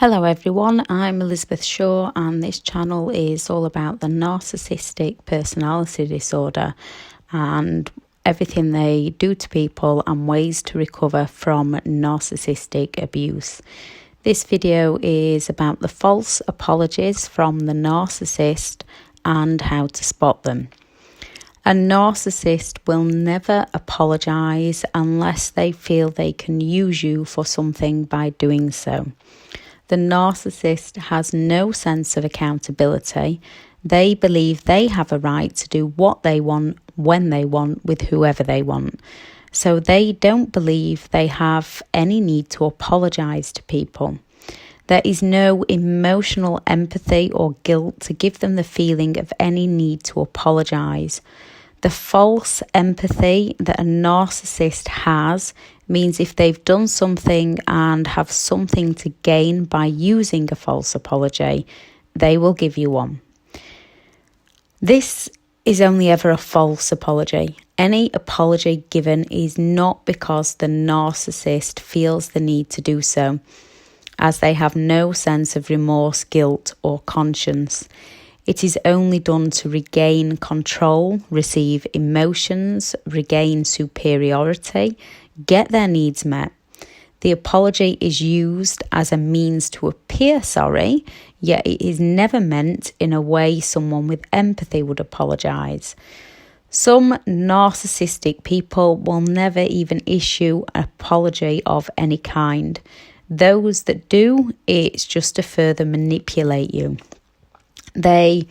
Hello everyone, I'm Elizabeth Shaw and this channel is all about the narcissistic personality disorder and everything they do to people and ways to recover from narcissistic abuse. This video is about the false apologies from the narcissist and how to spot them. A narcissist will never apologise unless they feel they can use you for something by doing so. The narcissist has no sense of accountability. They believe they have a right to do what they want, when they want, with whoever they want. So they don't believe they have any need to apologise to people. There is no emotional empathy or guilt to give them the feeling of any need to apologise. The false empathy that a narcissist has means if they've done something and have something to gain by using a false apology, they will give you one. This is only ever a false apology. Any apology given is not because the narcissist feels the need to do so, as they have no sense of remorse, guilt, or conscience. It is only done to regain control, receive emotions, regain superiority, get their needs met. The apology is used as a means to appear sorry, yet it is never meant in a way someone with empathy would apologise. Some narcissistic people will never even issue an apology of any kind. Those that do, it's just to further manipulate you. They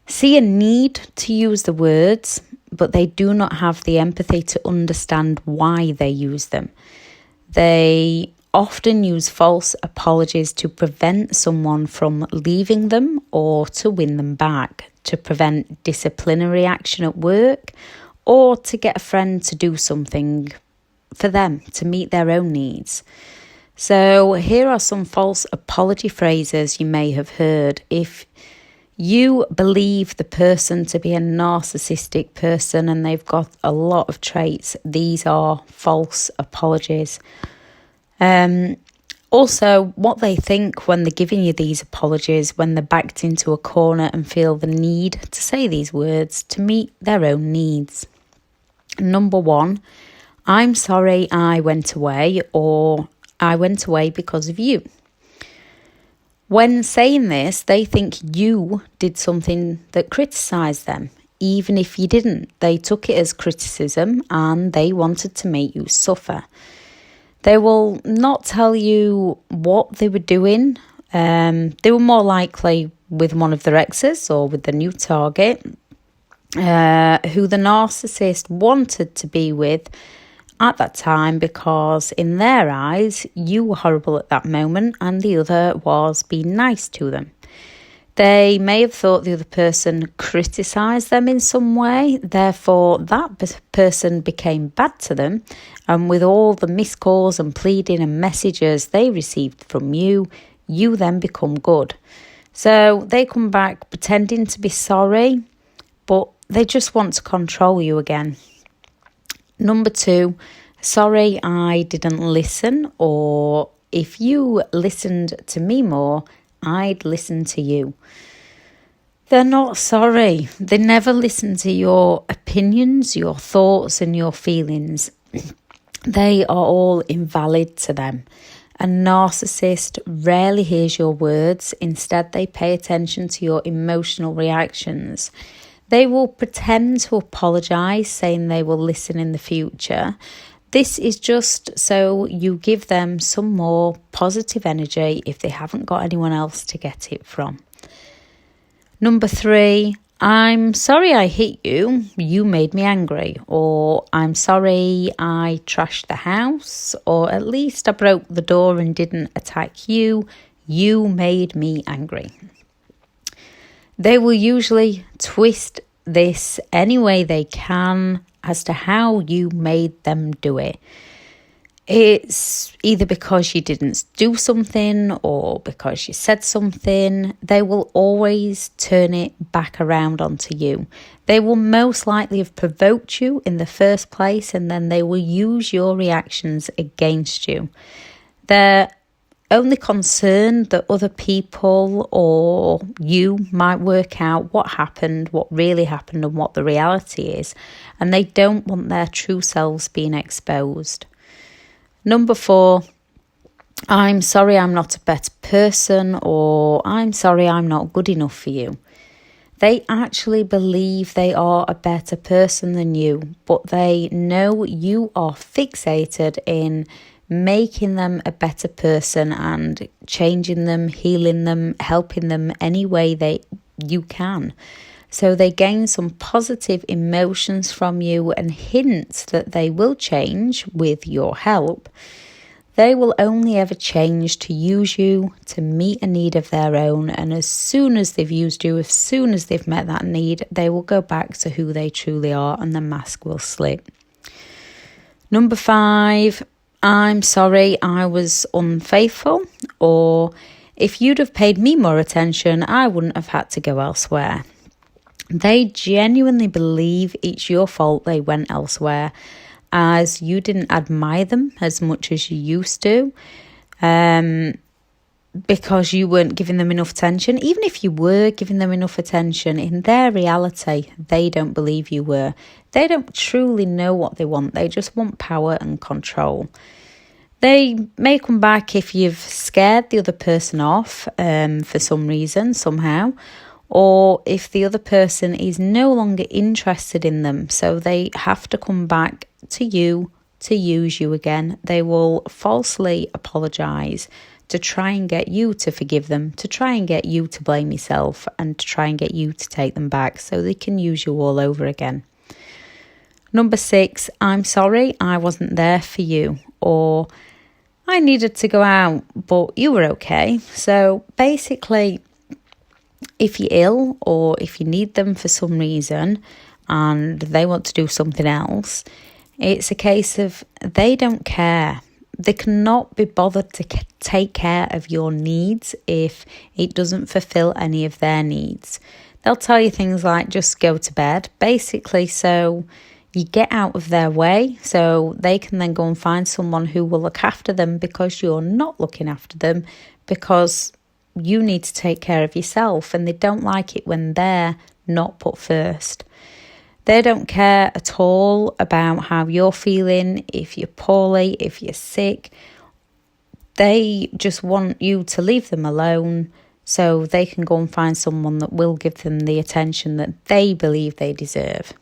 see a need to use the words, but they do not have the empathy to understand why they use them. They often use false apologies to prevent someone from leaving them or to win them back, to prevent disciplinary action at work, or to get a friend to do something for them to meet their own needs. So here are some false apology phrases you may have heard. If you believe the person to be a narcissistic person and they've got a lot of traits, these are false apologies. Also, what they think when they're giving you these apologies, when they're backed into a corner and feel the need to say these words to meet their own needs. Number one, I'm sorry I went away, or I went away because of you. When saying this, they think you did something that criticised them. Even if you didn't, they took it as criticism and they wanted to make you suffer. They will not tell you what they were doing. They were more likely with one of their exes or with the new target, who the narcissist wanted to be with at that time, because in their eyes you were horrible at that moment and the other was being nice to them. They may have thought the other person criticised them in some way, therefore that person became bad to them, and with all the missed calls and pleading and messages they received from you, you then become good. So they come back pretending to be sorry, but they just want to control you again. Number two, sorry I didn't listen, or if you listened to me more, I'd listen to you. They're not sorry. They never listen to your opinions, your thoughts and your feelings. They are all invalid to them. A narcissist rarely hears your words. Instead, they pay attention to your emotional reactions. They will pretend to apologise, saying they will listen in the future. This is just so you give them some more positive energy if they haven't got anyone else to get it from. Number three, I'm sorry I hit you. You made me angry. Or I'm sorry I trashed the house. Or at least I broke the door and didn't attack you. You made me angry. They will usually twist this any way they can as to how you made them do it. It's either because you didn't do something or because you said something. They will always turn it back around onto you. They will most likely have provoked you in the first place, and then they will use your reactions against you. They're only concerned that other people or you might work out what happened, what really happened, and what the reality is. And they don't want their true selves being exposed. Number 4, I'm sorry I'm not a better person, or I'm sorry I'm not good enough for you. They actually believe they are a better person than you, but they know you are fixated in making them a better person and changing them, healing them, helping them any way you can. So they gain some positive emotions from you and hint that they will change with your help. They will only ever change to use you to meet a need of their own, and as soon as they've used you, as soon as they've met that need, they will go back to who they truly are and the mask will slip. Number 5, I'm sorry I was unfaithful, or if you'd have paid me more attention, I wouldn't have had to go elsewhere. They genuinely believe it's your fault they went elsewhere, as you didn't admire them as much as you used to, because you weren't giving them enough attention. Even if you were giving them enough attention, in their reality, they don't believe you were. They don't truly know what they want. They just want power and control. They may come back if you've scared the other person off for some reason, somehow, or if the other person is no longer interested in them. So they have to come back to you to use you again. They will falsely apologise to try and get you to forgive them, to try and get you to blame yourself, and to try and get you to take them back so they can use you all over again. Number 6, I'm sorry I wasn't there for you, or I needed to go out, but you were okay. So basically, if you're ill or if you need them for some reason and they want to do something else, it's a case of they don't care. They cannot be bothered to take care of your needs if it doesn't fulfill any of their needs. They'll tell you things like just go to bed, basically, so you get out of their way so they can then go and find someone who will look after them because you're not looking after them, because you need to take care of yourself, and they don't like it when they're not put first. They don't care at all about how you're feeling, if you're poorly, if you're sick. They just want you to leave them alone so they can go and find someone that will give them the attention that they believe they deserve.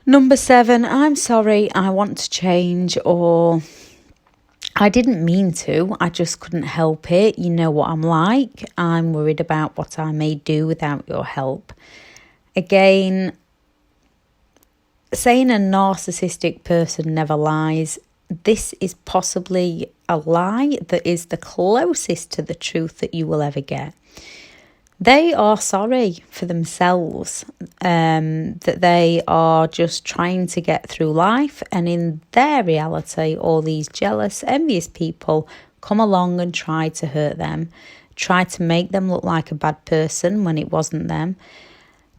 Number 7, I'm sorry, I want to change, or I didn't mean to, I just couldn't help it. You know what I'm like. I'm worried about what I may do without your help. Again, saying a narcissistic person never lies, this is possibly a lie that is the closest to the truth that you will ever get. They are sorry for themselves, that they are just trying to get through life, and in their reality, all these jealous, envious people come along and try to hurt them, try to make them look like a bad person when it wasn't them.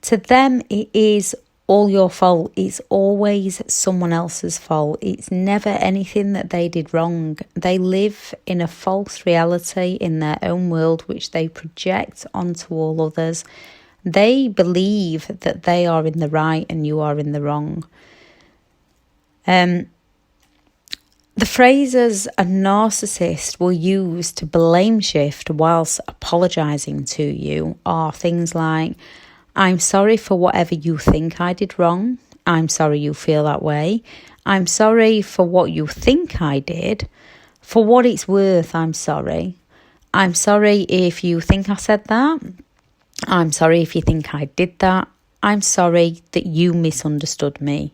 To them, it is all your fault. It's always someone else's fault. It's never anything that they did wrong. They live in a false reality in their own world, which they project onto all others. They believe that they are in the right and you are in the wrong. The phrases a narcissist will use to blame shift whilst apologising to you are things like, I'm sorry for whatever you think I did wrong. I'm sorry you feel that way. I'm sorry for what you think I did. For what it's worth, I'm sorry. I'm sorry if you think I said that. I'm sorry if you think I did that. I'm sorry that you misunderstood me.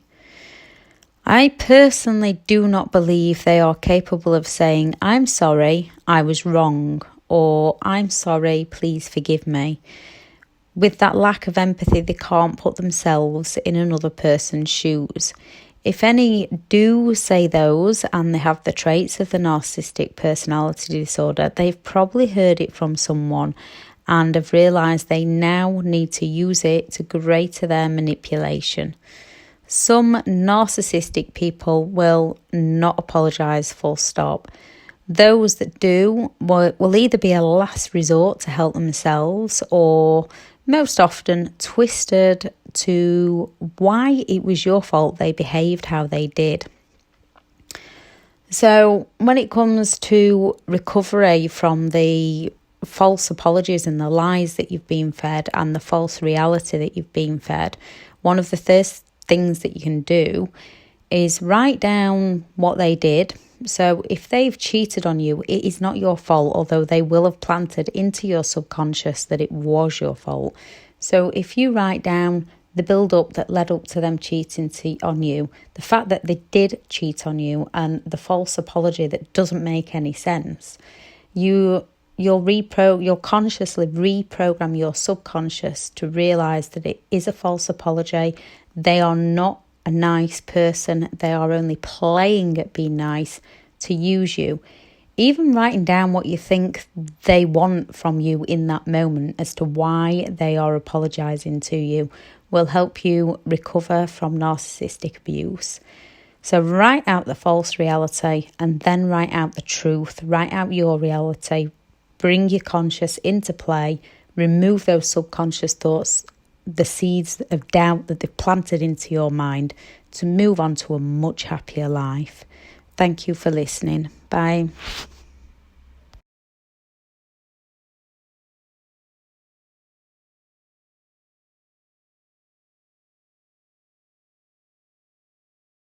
I personally do not believe they are capable of saying, I'm sorry, I was wrong, or I'm sorry, please forgive me. With that lack of empathy, they can't put themselves in another person's shoes. If any do say those and they have the traits of the narcissistic personality disorder, they've probably heard it from someone and have realised they now need to use it to greater their manipulation. Some narcissistic people will not apologise full stop. Those that do will either be a last resort to help themselves, or most often twisted to why it was your fault they behaved how they did. So when it comes to recovery from the false apologies and the lies that you've been fed and the false reality that you've been fed, one of the first things that you can do is write down what they did. So if they've cheated on you, it is not your fault, although they will have planted into your subconscious that it was your fault. So if you write down the build-up that led up to them cheating on you, the fact that they did cheat on you, and the false apology that doesn't make any sense, you'll consciously reprogram your subconscious to realise that it is a false apology. They are not a nice person. They are only playing at being nice to use you. Even writing down what you think they want from you in that moment as to why they are apologising to you will help you recover from narcissistic abuse. So write out the false reality and then write out the truth. Write out your reality. Bring your conscious into play. Remove those subconscious thoughts, the seeds of doubt that they've planted into your mind, to move on to a much happier life. Thank you for listening. Bye.